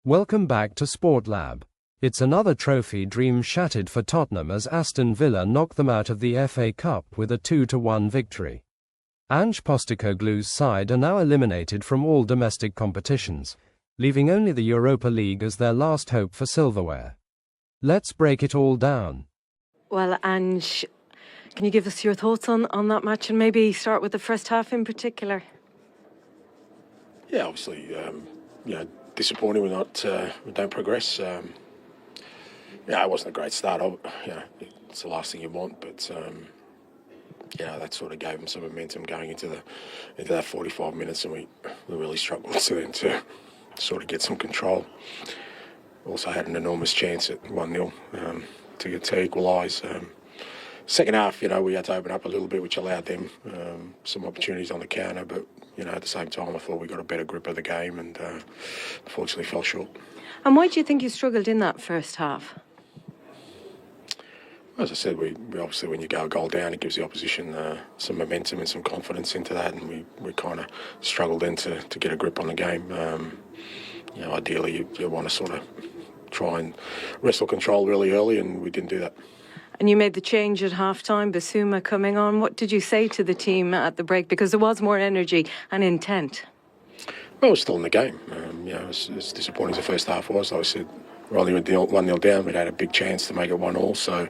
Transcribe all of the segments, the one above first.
Welcome back to SportLab. It's another trophy dream shattered for Tottenham as Aston Villa knocked them out of the FA Cup with a 2-1 victory. Ange Postecoglou's side are now eliminated from all domestic competitions, leaving only the Europa League as their last hope for silverware. Let's break it all down. Well, Ange, can you give us your thoughts on that match and maybe start with the first half in particular? Yeah, obviously, disappointing we don't progress. It wasn't a great start. It's the last thing you want, but that sort of gave them some momentum going into that 45 minutes, and we really struggled to sort of get some control. Also had an enormous chance at 1-0 to equalise. Second half, we had to open up a little bit, which allowed them some opportunities on the counter, but at the same time, I thought we got a better grip of the game and unfortunately fell short. And why do you think you struggled in that first half? As I said, we obviously, when you go a goal down, it gives the opposition some momentum and some confidence into that, and we kind of struggled then to get a grip on the game. Ideally, you want to sort of try and wrestle control really early, and we didn't do that. And you made the change at half-time, Basuma coming on. What did you say to the team at the break? Because there was more energy and intent. Well, we're still in the game. As disappointing as the first half was, like I said, we're only 1-0 down. We'd had a big chance to make it 1-1, so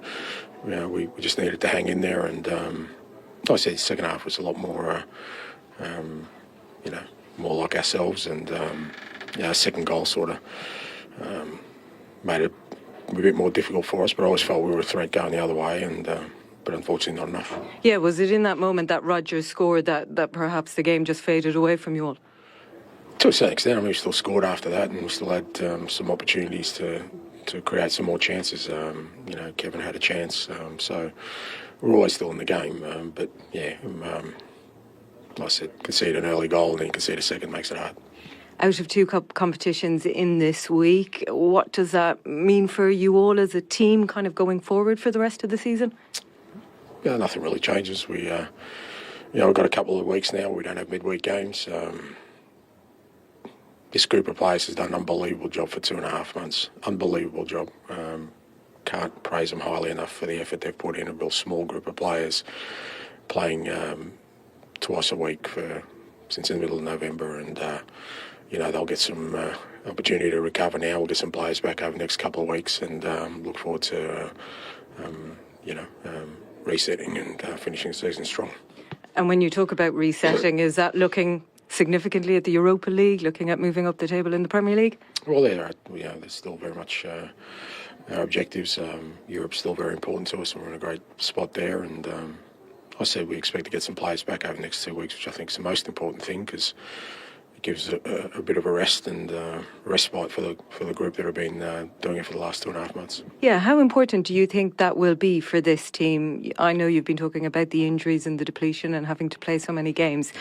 we just needed to hang in there. And like I said, the second half was a lot more, more like ourselves. And second goal sort of made it a bit more difficult for us. But I always felt we were a threat going the other way, but unfortunately not enough. Yeah, was it in that moment that Rodgers scored that perhaps the game just faded away from you all? To a certain extent, we still scored after that, and we still had some opportunities to create some more chances. Kevin had a chance, so we're always still in the game. Like I said, concede an early goal and then concede a second makes it hard. Out of 2 cup competitions in this week, what does that mean for you all as a team kind of going forward for the rest of the season? Yeah, nothing really changes. We've got a couple of weeks now where we don't have midweek games. This group of players has done an unbelievable job for 2.5 months. Unbelievable job. Can't praise them highly enough for the effort they've put in. A real small group of players playing twice a week since the middle of November, and they'll get some opportunity to recover now. We'll get some players back over the next couple of weeks, and look forward to resetting and finishing the season strong. And when you talk about resetting, is that looking significantly at the Europa League, looking at moving up the table in the Premier League? Well, there's still very much our objectives. Europe's still very important to us, and we're in a great spot there. And I said we expect to get some players back over the next 2 weeks, which I think is the most important thing, because it gives a bit of a rest and respite for the group that have been doing it for the last 2.5 months. Yeah, how important do you think that will be for this team? I know you've been talking about the injuries and the depletion and having to play so many games.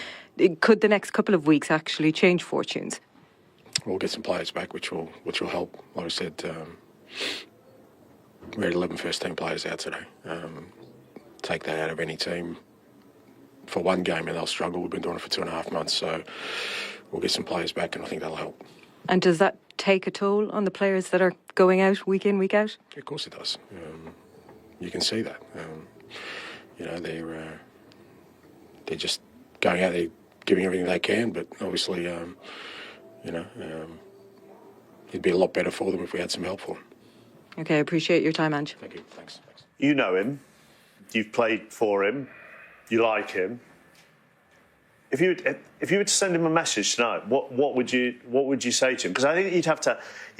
Could the next couple of weeks actually change fortunes? We'll get some players back, which will help. Like I said, we had 11 first-team players out today. Take that out of any team for one game and they'll struggle. We've been doing it for 2.5 months, so we'll get some players back, and I think that'll help. And does that take a toll on the players that are going out week in, week out? Yeah, of course it does. You can see that. They're just going out there giving everything they can, but obviously, it'd be a lot better for them if we had some help for them. Okay, I appreciate your time, Ange. Thank you. Thanks. You know him. You've played for him. You like him. If you were to send him a message tonight, what would you say to him? Because I think you'd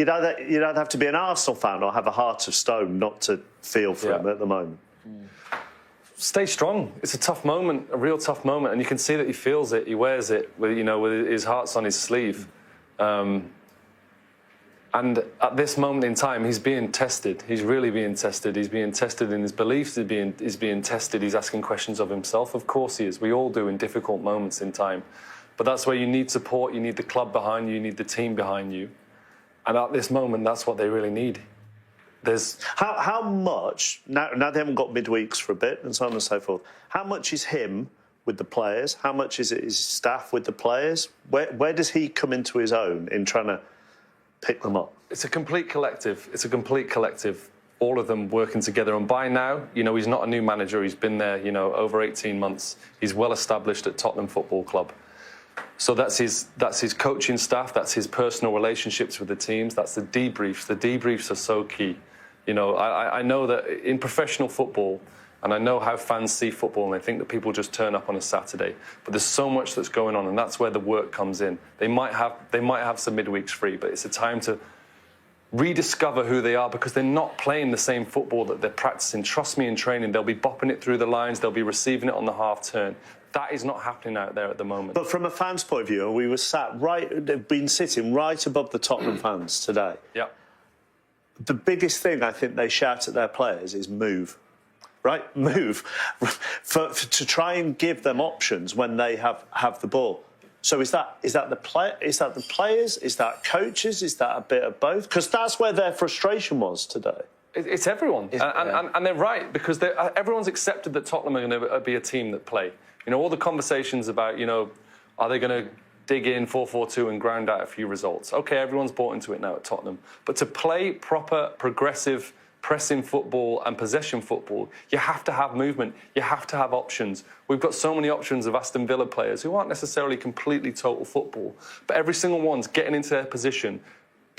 either have to be an Arsenal fan or have a heart of stone not to feel for him at the moment. Stay strong. It's a tough moment, a real tough moment, and you can see that he feels it. He wears it with his heart's on his sleeve. And at this moment in time, he's being tested. He's really being tested. He's being tested in his beliefs. He's being tested. He's asking questions of himself. Of course he is. We all do in difficult moments in time. But that's where you need support. You need the club behind you. You need the team behind you. And at this moment, that's what they really need. There's how much now they haven't got midweeks for a bit and so on and so forth. How much is him with the players? How much is it his staff with the players? Where does he come into his own in trying to pick them up? It's a complete collective. It's a complete collective. All of them working together. And by now, he's not a new manager. He's been there, over 18 months. He's well established at Tottenham Football Club. So that's his coaching staff. That's his personal relationships with the teams. That's the debriefs. The debriefs are so key. I know that in professional football, and I know how fans see football, and they think that people just turn up on a Saturday. But there's so much that's going on, and that's where the work comes in. They might have some midweeks free, but it's a time to rediscover who they are, because they're not playing the same football that they're practicing. Trust me, in training, they'll be bopping it through the lines, they'll be receiving it on the half turn. That is not happening out there at the moment. But from a fan's point of view, we were sitting right above the Tottenham fans today. Yeah. The biggest thing I think they shout at their players is move. Right? Move. to try and give them options when they have the ball. So is that the players? Is that coaches? Is that a bit of both? Because that's where their frustration was today. It's everyone. And they're right, because everyone's accepted that Tottenham are going to be a team that play. All the conversations about, are they going to dig in 4-4-2 and ground out a few results? OK, everyone's bought into it now at Tottenham. But to play proper, progressive, pressing football and possession football, you have to have movement. You have to have options. We've got so many options of Aston Villa players who aren't necessarily completely total football, but every single one's getting into their position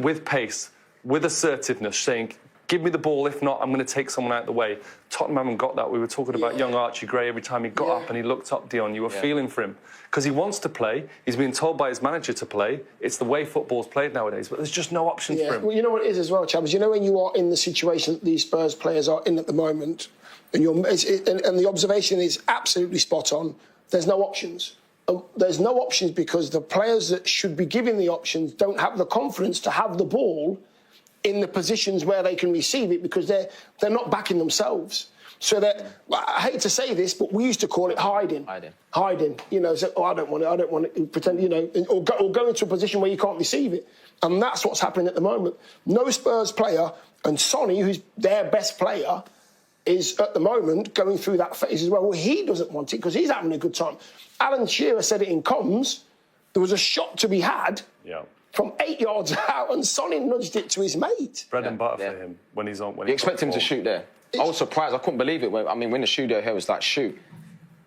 with pace, with assertiveness, saying, give me the ball, if not, I'm going to take someone out of the way. Tottenham haven't got that. We were talking about young Archie Gray. Every time he got up and he looked up, Dion, you were feeling for him. Because he wants to play. He's being told by his manager to play. It's the way football's played nowadays. But there's just no options for him. Well, you know what it is as well, Chaps? When you are in the situation that these Spurs players are in at the moment, and the observation is absolutely spot on, there's no options. There's no options because the players that should be given the options don't have the confidence to have the ball in the positions where they can receive it, because they're not backing themselves. So that, I hate to say this, but we used to call it hiding. Hiding. So, I don't want it, pretend, or go into a position where you can't receive it. And that's what's happening at the moment. No Spurs player, and Sonny, who's their best player, is at the moment going through that phase as well. Well, he doesn't want it because he's having a good time. Alan Shearer said it in comms. There was a shot to be had from 8 yards out, and Sonny nudged it to his mate. Bread and butter for him when he's on. You expect him to shoot there. I was surprised. I couldn't believe it. When the studio here was like, shoot.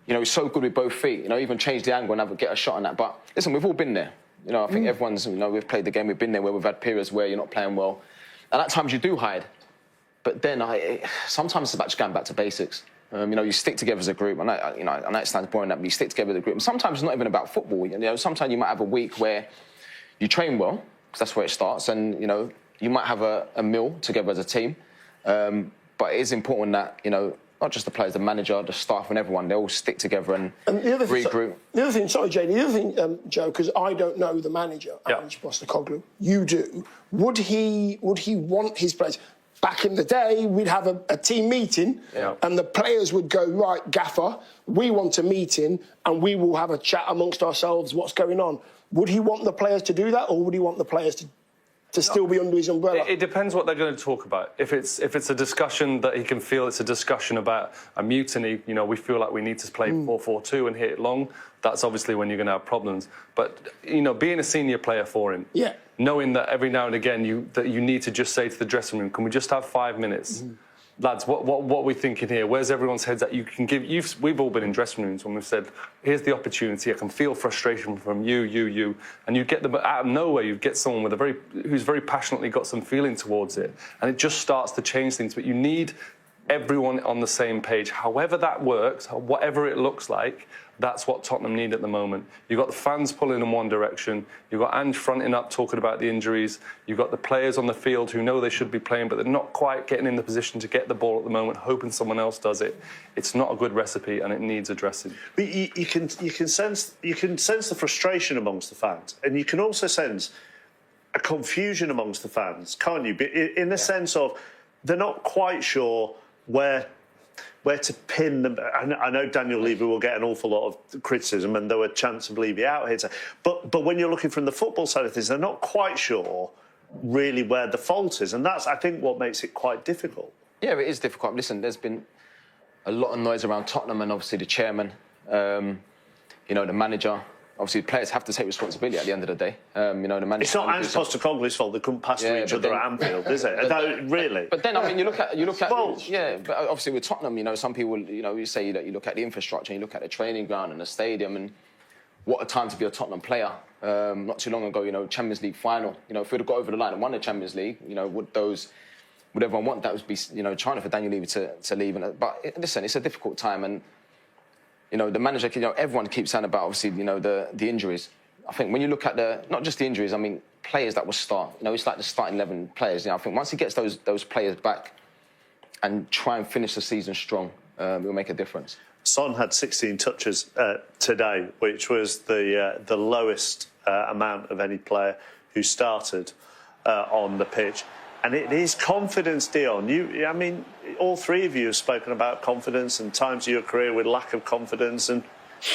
He's so good with both feet. Even change the angle and get a shot on that. But listen, we've all been there. I think everyone's, we've played the game. We've been there where we've had periods where you're not playing well. And at times you do hide. But then sometimes it's about just going back to basics. You stick together as a group. I know it sounds boring, but you stick together as a group. And sometimes it's not even about football. Sometimes you might have a week where you train well, because that's where it starts. And, you might have a meal together as a team. But it is important that, not just the players, the manager, the staff and everyone, they all stick together and regroup. The other thing, sorry, Jay, the other thing, Joe, because I don't know the manager, Ange Postecoglou, you do. Would he want his players... Back in the day, we'd have a team meeting and the players would go, right, Gaffer, we want a meeting and we will have a chat amongst ourselves, what's going on. Would he want the players to do that, or would he want the players to still be under his umbrella? It depends what they're going to talk about. If it's a discussion that he can feel it's a discussion about a mutiny, we feel like we need to play 4-4-2 and hit it long, that's obviously when you're going to have problems. But, being a senior player for him, knowing that every now and again you need to just say to the dressing room, can we just have 5 minutes? Lads, what are we thinking here? Where's everyone's heads at? We've all been in dressing rooms when we've said, here's the opportunity. I can feel frustration from you. And you get them out of nowhere. You get someone who's very passionately got some feeling towards it. And it just starts to change things. But you need everyone on the same page. However that works, whatever it looks like, that's what Tottenham need at the moment. You've got the fans pulling in one direction. You've got Ange fronting up, talking about the injuries. You've got the players on the field who know they should be playing, but they're not quite getting in the position to get the ball at the moment, hoping someone else does it. It's not a good recipe, and it needs addressing. But you can sense the frustration amongst the fans, and you can also sense a confusion amongst the fans, can't you? In the sense of they're not quite sure where to pin them. I know Daniel Levy will get an awful lot of criticism, and there were chance of Levy out here. But when you're looking from the football side of things, they're not quite sure really where the fault is, and that's, I think, what makes it quite difficult. Yeah, it is difficult. Listen, there's been a lot of noise around Tottenham and obviously the chairman, the manager. obviously players have to take responsibility at the end of the day. You know, the manager. It's not Ange Postecoglou's fault they couldn't pass to each other at Anfield, is it? No, really. But then, I mean, you look at. Well, yeah, but obviously with Tottenham, you know, some people, you know, you say that you look at the infrastructure, and you look at the training ground and the stadium, and what a time to be a Tottenham player. Not too long ago, you know, Champions League final. You know, if we'd have got over the line and won the Champions League, you know, would everyone want that? Would be, you know, trying for Daniel Levy to leave. But listen, it's a difficult time, and you know, the manager, you know, everyone keeps saying about, obviously, you know, the injuries. I think when you look at not just the injuries, I mean, players that will start. You know, it's like the starting 11 players. You know, I think once he gets those players back and try and finish the season strong, it will make a difference. Son had 16 touches today, which was the lowest amount of any player who started on the pitch. And it is confidence, Dion. I mean, all three of you have spoken about confidence and times of your career with lack of confidence, and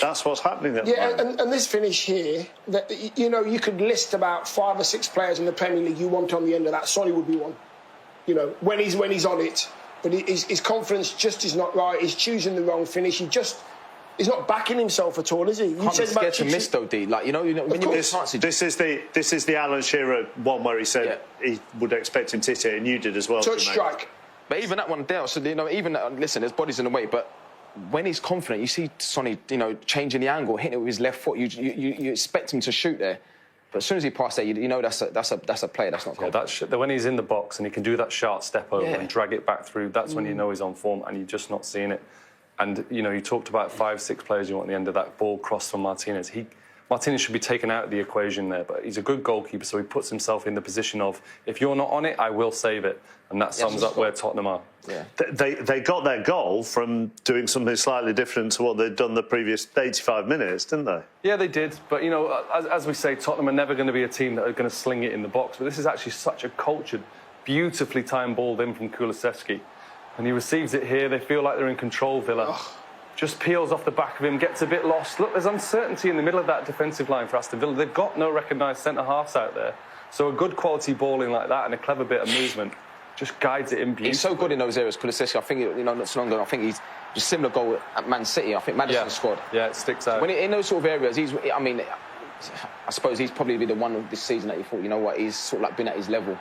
that's what's happening at the moment. And this finish here, that, you know, you could list about 5 or 6 players in the Premier League you want on the end of that. Sonny would be one. You know, when he's on it, but his confidence just is not right. He's choosing the wrong finish. He's not backing himself at all, is he? Can't be scared to miss though, D. Like, you know, when you miss chances. This is the Alan Shearer one where he said he would expect him to hit it, and you did as well. Touch strike. But even that one there, so you know, even listen, there's bodies in the way, but when he's confident, you see Sonny, you know, changing the angle, hitting it with his left foot. You expect him to shoot there, but as soon as he passes there, you know that's a play. That's not confident. Yeah, when he's in the box and he can do that sharp step over and drag it back through, that's when you know he's on form, and you're just not seeing it. And, you know, you talked about 5, 6 players you want at the end of that ball cross from Martinez. Martinez should be taken out of the equation there, but he's a good goalkeeper, so he puts himself in the position of, if you're not on it, I will save it. And that sums up where Tottenham are. Yeah. They got their goal from doing something slightly different to what they'd done the previous 85 minutes, didn't they? Yeah, they did. But, you know, as we say, Tottenham are never going to be a team that are going to sling it in the box. But this is actually such a cultured, beautifully timed ball in from Kulusevski. And he receives it here. They feel like they're in control, Villa. Just peels off the back of him, gets a bit lost. Look, there's uncertainty in the middle of that defensive line for Aston Villa. They've got no recognised centre-halves out there. So a good quality ball in like that and a clever bit of movement just guides it in beautifully. He's so good in those areas, Kulusevski. I think, you know, not so long ago, I think he's a similar goal at Man City. I think Madison scored. Yeah, it sticks out. When in those sort of areas, I mean, I suppose he's probably the one of this season that you thought, you know what, he's sort of like been at his level.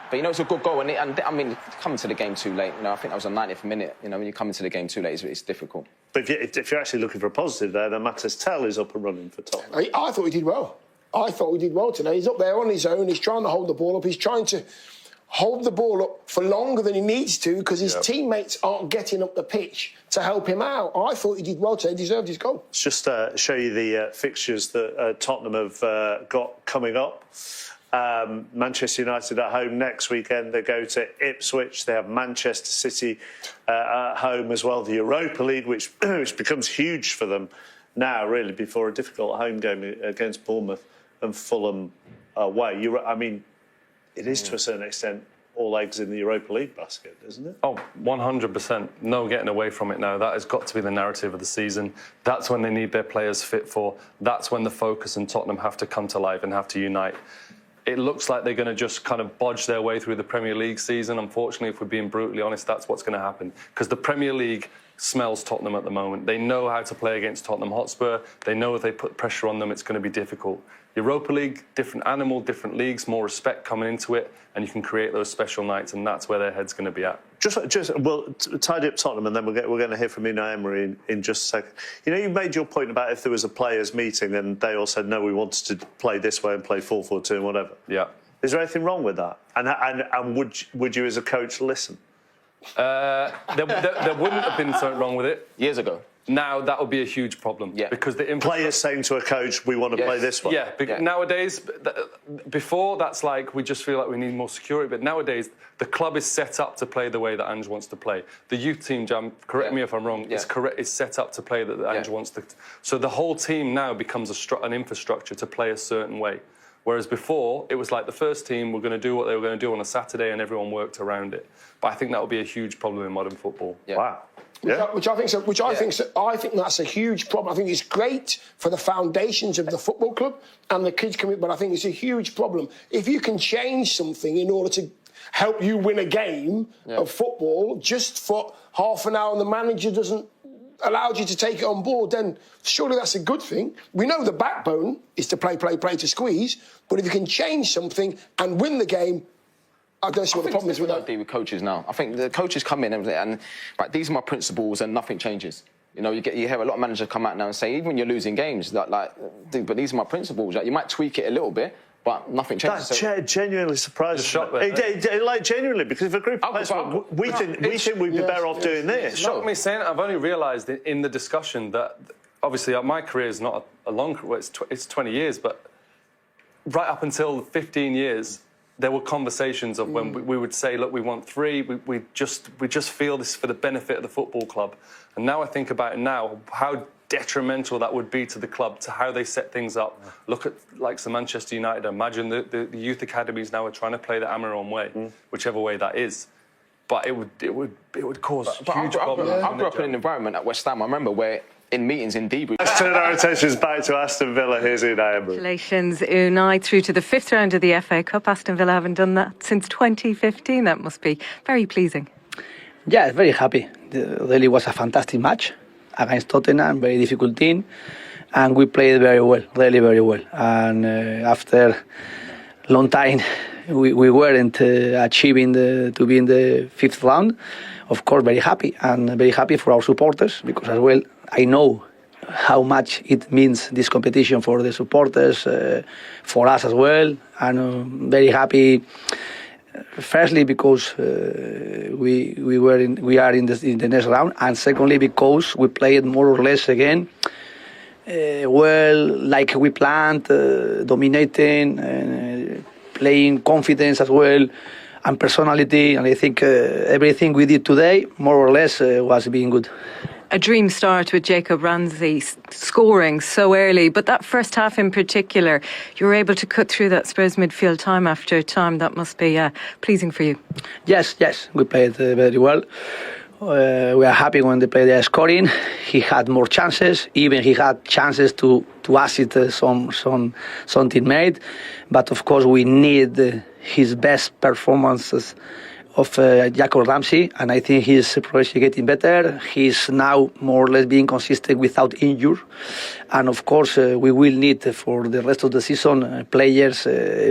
But, you know, it's a good goal. And I mean, coming to the game too late, you know, I think that was a 90th minute. You know, when you come into the game too late, it's difficult. But if you're actually looking for a positive there, then Matthias Tell is up and running for Tottenham. I thought he did well. I thought he did well today. He's up there on his own. He's trying to hold the ball up. He's trying to hold the ball up for longer than he needs to because his teammates aren't getting up the pitch to help him out. I thought he did well today. He deserved his goal. Let's just show you the fixtures that Tottenham have got coming up. Manchester United at home next weekend. They go to Ipswich. They have Manchester City at home as well. The Europa League, which becomes huge for them now, really, before a difficult home game against Bournemouth and Fulham away. I mean, it is to a certain extent all eggs in the Europa League basket, isn't it? Oh, 100%. No getting away from it now. That has got to be the narrative of the season. That's when they need their players fit for. That's when the focus and Tottenham have to come to life and have to unite. It looks like they're going to just kind of bodge their way through the Premier League season. Unfortunately, if we're being brutally honest, that's what's going to happen. Because the Premier League smells Tottenham at the moment. They know how to play against Tottenham Hotspur. They know if they put pressure on them, it's going to be difficult. Europa League, different animal, different leagues, more respect coming into it, and you can create those special nights, and that's where their head's going to be at. We'll tidy up Tottenham, and then we're going to hear from Unai Emery in just a second. You know, you made your point about if there was a players' meeting and they all said, no, we wanted to play this way and play 4-4-2 and whatever. Yeah. Is there anything wrong with that? And would you, as a coach, listen? There wouldn't have been something wrong with it. Years ago. Now, that would be a huge problem. Yeah. Because the players saying to a coach, we want to play this way. Yeah, nowadays, before that's like, we just feel like we need more security. But nowadays, the club is set up to play the way that Ange wants to play. The youth team, Jam, correct me if I'm wrong, is set up to play that Ange wants to. So the whole team now becomes an infrastructure to play a certain way. Whereas before, it was like the first team were going to do what they were going to do on a Saturday and everyone worked around it. But I think that would be a huge problem in modern football. Yeah. Wow. I think that's a huge problem. I think it's great for the foundations of the football club and the kids coming, but I think it's a huge problem. If you can change something in order to help you win a game of football just for half an hour and the manager doesn't allowed you to take it on board, then surely that's a good thing. We know the backbone is to play to squeeze, but if you can change something and win the game, I don't see what the problem is with that. With coaches now, I think the coaches come in and right, these are my principles, and nothing changes. You know, you hear a lot of managers come out now and say, even when you're losing games, dude, but these are my principles. Like, you might tweak it a little bit, but nothing changes. That genuinely surprised me. Like, genuinely, because if a group of players, we think we'd be better off doing this. It's not me saying it. I've only realised in the discussion that, obviously, my career is not a long career. It's 20 years, but right up until 15 years, there were conversations of when we would say, look, we want 3, we just feel this for the benefit of the football club. And now I think about it now, how detrimental that would be to the club, to how they set things up. Look at like the Manchester United. Imagine the youth academies now are trying to play the Amaron way, whichever way that is. But it would cause huge problems. I grew up in an environment at West Ham, I remember, where in meetings in debrief. Let's turn our attentions back to Aston Villa. Here's Unai Emery. Congratulations, Unai, through to the 5th round of the FA Cup. Aston Villa haven't done that since 2015. That must be very pleasing. Yeah, very happy. It really was a fantastic match against Tottenham, very difficult team, and we played very well, really very well. And after a long time, we weren't achieving to be in the 5th round. Of course, very happy, and very happy for our supporters, because as well, I know how much it means, this competition, for the supporters, for us as well, and very happy. Firstly, because we are in the next round, and secondly, because we played more or less again well, like we planned, dominating, playing confidence as well, and personality. And I think everything we did today, more or less, was being good. A dream start with Jacob Ramsey scoring so early, but that first half in particular, you were able to cut through that Spurs midfield time after time. That must be pleasing for you. Yes, we played very well. We are happy when the player is scoring. He had more chances, even he had chances to assist some teammate. But of course, we need his best performances of Jacob Ramsey, and I think he's progressively getting better. He's now more or less being consistent without injury, and of course we will need for the rest of the season players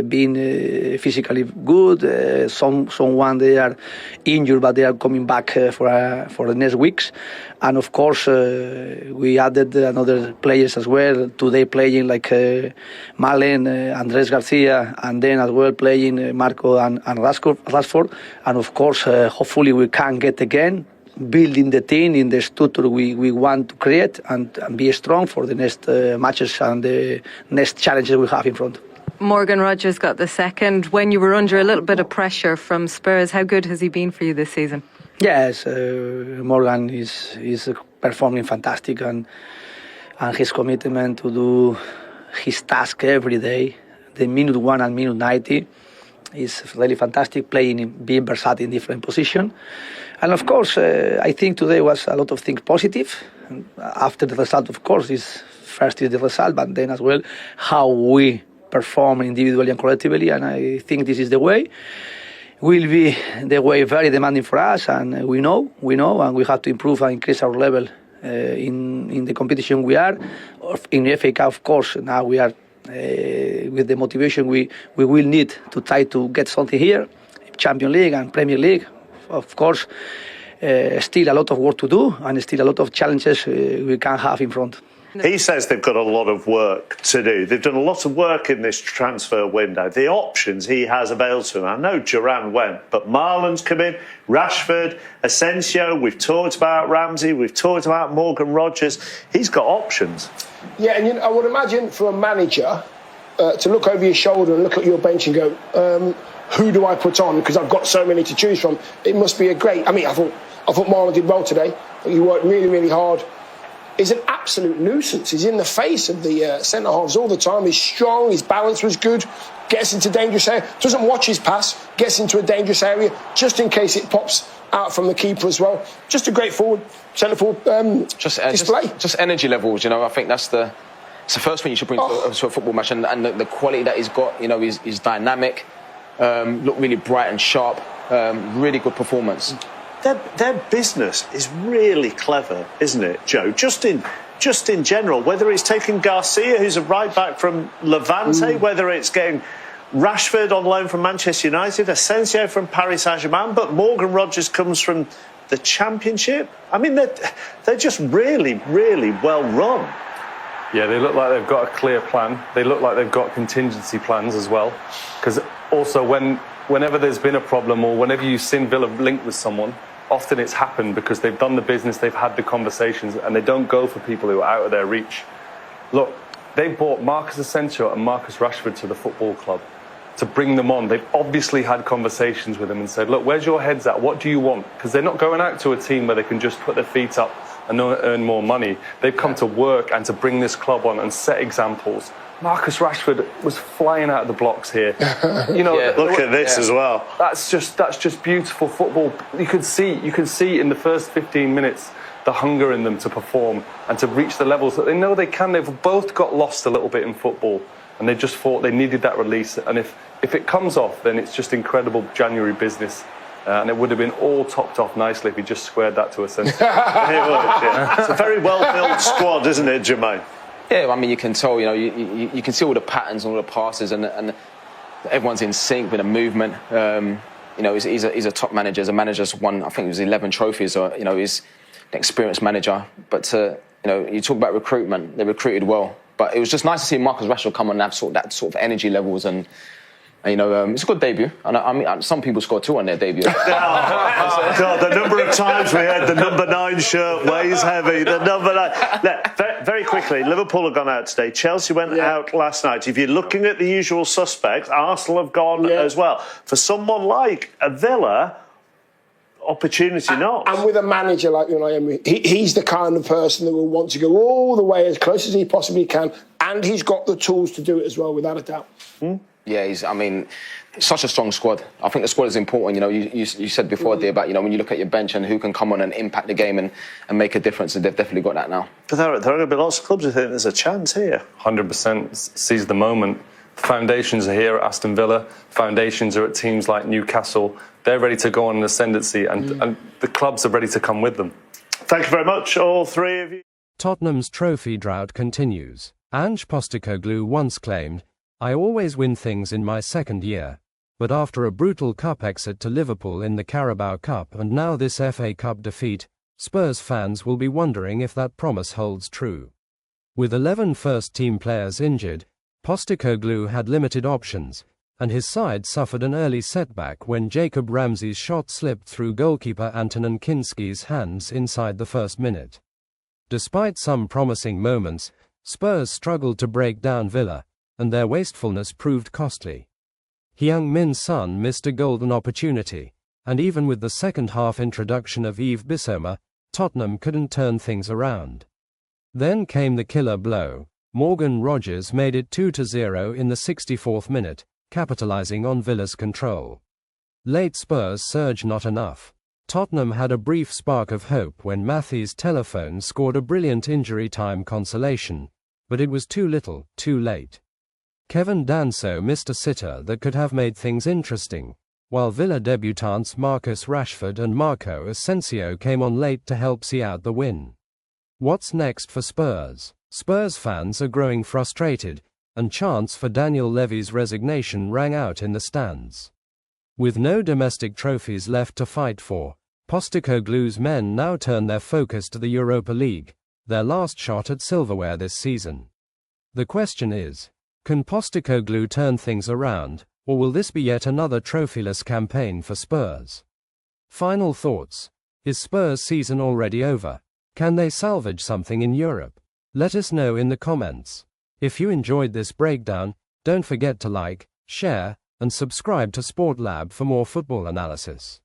being physically good. Someone they are injured, but they are coming back for the next weeks. And of course we added another players as well today, playing like Malen, Andres Garcia, and then as well playing Marco and Rashford. And of course, hopefully we can get again building the team in the structure we want to create, and be strong for the next matches and the next challenges we have in front. Morgan Rogers got the second. When you were under a little bit of pressure from Spurs, how good has he been for you this season? Yes, Morgan is performing fantastic, and his commitment to do his task every day, the minute 1 and minute 90, is really fantastic, being versatile in different positions. And of course, I think today was a lot of things positive. After the result, of course, first is the result, but then as well how we perform individually and collectively. And I think this is the way. Will be the way very demanding for us, and we know, and we have to improve and increase our level in the competition we are. In the FA Cup, of course, now we are with the motivation we will need to try to get something here. Champions League and Premier League, of course, still a lot of work to do, and still a lot of challenges we can have in front. He says they've got a lot of work to do. They've done a lot of work in this transfer window. The options he has available to him. I know Duran went, but Marlon's come in, Rashford, Asensio. We've talked about Ramsey. We've talked about Morgan Rogers. He's got options. Yeah, and I would imagine for a manager to look over your shoulder and look at your bench and go, who do I put on? Because I've got so many to choose from. It must be a great. I mean, I thought Marlon did well today. He worked really, really hard. He's an absolute nuisance. He's in the face of the centre-halves all the time. He's strong, his balance was good, gets into dangerous area, doesn't watch his pass, gets into a dangerous area, just in case it pops out from the keeper as well. Just a great centre-forward display. Just energy levels, I think it's the first thing you should bring to a football match, and the quality that he's got, he's dynamic, look really bright and sharp, really good performance. their business is really clever, isn't it, Joe? Just in general, whether it's taking Garcia, who's a right back from Levante, whether it's getting Rashford on loan from Manchester United, Asensio from Paris Saint-Germain, but Morgan Rogers comes from the Championship. I mean, they're just really, really well run. Yeah, they look like they've got a clear plan. They look like they've got contingency plans as well. Because also whenever there's been a problem or whenever you've seen Villa linked with someone, often it's happened because they've done the business, they've had the conversations, and they don't go for people who are out of their reach. Look, they brought Marcus Asensio and Marcus Rashford to the football club to bring them on. They've obviously had conversations with them and said, look, where's your heads at? What do you want? Because they're not going out to a team where they can just put their feet up and earn more money. They've come to work and to bring this club on and set examples. Marcus Rashford was flying out of the blocks here. You know, look at this as well. That's just beautiful football. You can see in the first 15 minutes the hunger in them to perform and to reach the levels that they know they can. They've both got lost a little bit in football, and they just thought they needed that release. And if it comes off, then it's just incredible January business. And it would have been all topped off nicely if he just squared that to a centre. It's a very well-built squad, isn't it, Jermaine? Yeah, I mean, you can tell, you can see all the patterns, all the passes, and everyone's in sync with the movement. He's a top manager. As a manager, has won, I think it was 11 trophies. So, he's an experienced manager. But, you talk about recruitment, they recruited well. But it was just nice to see Marcus Rashford come on and have that sort of energy levels and it's a good debut. I mean, some people scored 2 on their debut. God, the number of times we had the number 9 shirt weighs heavy. The number 9. Very quickly, Liverpool have gone out today. Chelsea went out last night. If you're looking at the usual suspects, Arsenal have gone as well. For someone like a Villa, opportunity not. And with a manager like Unai Emery, he's the kind of person that will want to go all the way as close as he possibly can, and he's got the tools to do it as well, without a doubt. Yeah, it's such a strong squad. I think the squad is important. You said before, dear, about when you look at your bench and who can come on and impact the game and make a difference, and they've definitely got that now. But there are going to be lots of clubs who think there's a chance here. 100% seize the moment. Foundations are here at Aston Villa. Foundations are at teams like Newcastle. They're ready to go on an ascendancy, and the clubs are ready to come with them. Thank you very much, all three of you. Tottenham's trophy drought continues. Ange Postecoglou once claimed, "I always win things in my second year." But after a brutal cup exit to Liverpool in the Carabao Cup and now this FA Cup defeat, Spurs fans will be wondering if that promise holds true. With 11 first-team players injured, Postecoglou had limited options, and his side suffered an early setback when Jacob Ramsey's shot slipped through goalkeeper Antonin Kinski's hands inside the first minute. Despite some promising moments, Spurs struggled to break down Villa, and their wastefulness proved costly. Heung-min Son missed a golden opportunity, and even with the second-half introduction of Yves Bissouma, Tottenham couldn't turn things around. Then came the killer blow. Morgan Rogers made it 2-0 in the 64th minute, capitalising on Villa's control. Late Spurs surge not enough. Tottenham had a brief spark of hope when Matthijs Telephone scored a brilliant injury-time consolation, but it was too little, too late. Kevin Danso missed a sitter that could have made things interesting, while Villa debutants Marcus Rashford and Marco Asensio came on late to help see out the win. What's next for Spurs? Spurs fans are growing frustrated, and chants for Daniel Levy's resignation rang out in the stands. With no domestic trophies left to fight for, Postecoglou's men now turn their focus to the Europa League, their last shot at silverware this season. The question is, can Postecoglou turn things around, or will this be yet another trophyless campaign for Spurs? Final thoughts. Is Spurs' season already over? Can they salvage something in Europe? Let us know in the comments. If you enjoyed this breakdown, don't forget to like, share, and subscribe to SportLab for more football analysis.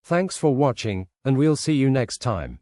Thanks for watching, and we'll see you next time.